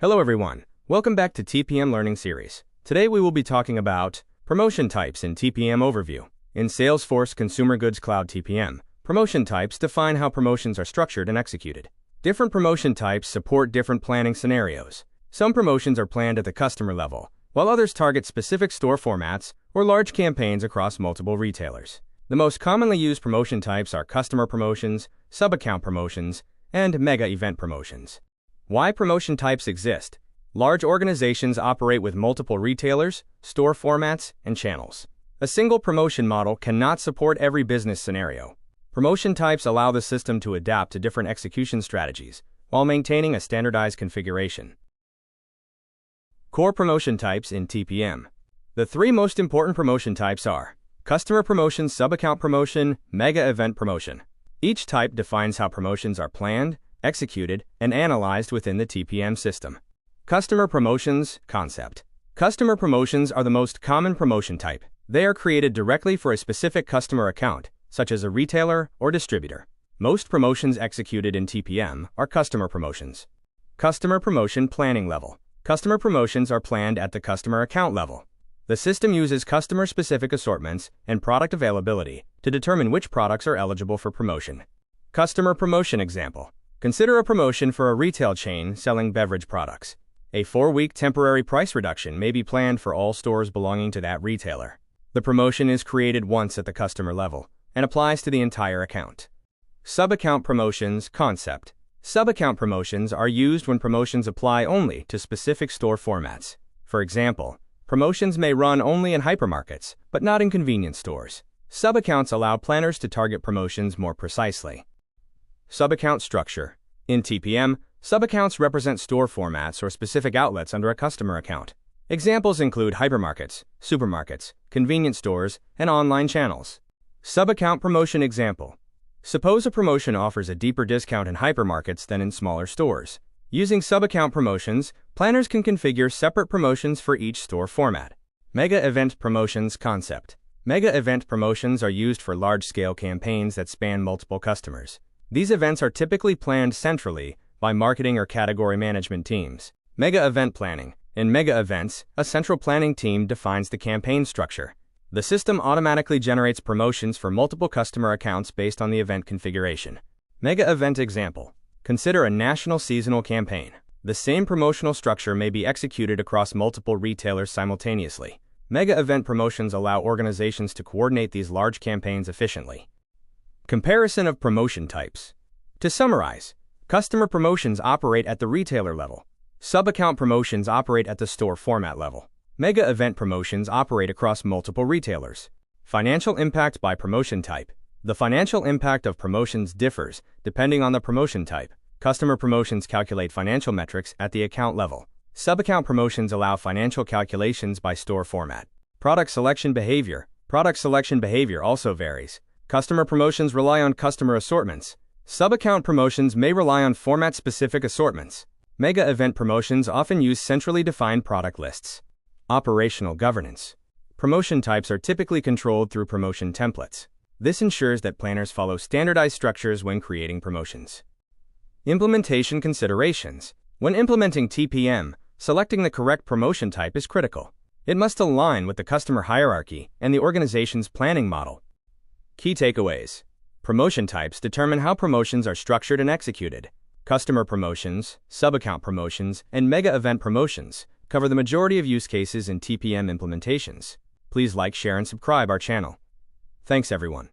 Hello everyone, welcome back to TPM Learning Series. Today we will be talking about promotion types in TPM overview. In Salesforce Consumer Goods Cloud TPM, promotion types define how promotions are structured and executed. Different promotion types support different planning scenarios. Some promotions are planned at the customer level, while others target specific store formats or large campaigns across multiple retailers. The most commonly used promotion types are customer promotions, sub-account promotions, and mega event promotions. Why promotion types exist? Large organizations operate with multiple retailers, store formats, and channels. A single promotion model cannot support every business scenario. Promotion types allow the system to adapt to different execution strategies while maintaining a standardized configuration. Core promotion types in TPM. The three most important promotion types are customer promotion, sub-account promotion, mega event promotion. Each type defines how promotions are planned, executed, and analyzed within the TPM system. Customer promotions concept. Customer promotions are the most common promotion type. They are created directly for a specific customer account, such as a retailer or distributor. Most promotions executed in TPM are customer promotions. Customer promotion planning level. Customer promotions are planned at the customer account level. The system uses customer-specific assortments and product availability to determine which products are eligible for promotion. Customer promotion example. Consider a promotion for a retail chain selling beverage products. A 4-week temporary price reduction may be planned for all stores belonging to that retailer. The promotion is created once at the customer level and applies to the entire account. Sub-account promotions concept. Sub-account promotions are used when promotions apply only to specific store formats. For example, promotions may run only in hypermarkets, but not in convenience stores. Sub-accounts allow planners to target promotions more precisely. Sub-account structure. In TPM, sub-accounts represent store formats or specific outlets under a customer account. Examples include hypermarkets, supermarkets, convenience stores, and online channels. Sub-account promotion example. Suppose a promotion offers a deeper discount in hypermarkets than in smaller stores. Using sub-account promotions, planners can configure separate promotions for each store format. Mega event promotions concept. Mega event promotions are used for large-scale campaigns that span multiple customers. These events are typically planned centrally by marketing or category management teams. Mega event planning. In mega events, a central planning team defines the campaign structure. The system automatically generates promotions for multiple customer accounts based on the event configuration. Mega event example. Consider a national seasonal campaign. The same promotional structure may be executed across multiple retailers simultaneously. Mega event promotions allow organizations to coordinate these large campaigns efficiently. Comparison of promotion types. To summarize, customer promotions operate at the retailer level. Sub-account promotions operate at the store format level. Mega event promotions operate across multiple retailers. Financial impact by promotion type. The financial impact of promotions differs depending on the promotion type. Customer promotions calculate financial metrics at the account level. Sub-account promotions allow financial calculations by store format. Product selection behavior. Product selection behavior also varies. Customer promotions rely on customer assortments. Sub-account promotions may rely on format-specific assortments. Mega event promotions often use centrally defined product lists. Operational governance. Promotion types are typically controlled through promotion templates. This ensures that planners follow standardized structures when creating promotions. Implementation considerations. When implementing TPM, selecting the correct promotion type is critical. It must align with the customer hierarchy and the organization's planning model. Key takeaways. Promotion types determine how promotions are structured and executed. Customer promotions, sub-account promotions, and mega event promotions cover the majority of use cases in TPM implementations. Please like, share, and subscribe our channel. Thanks everyone.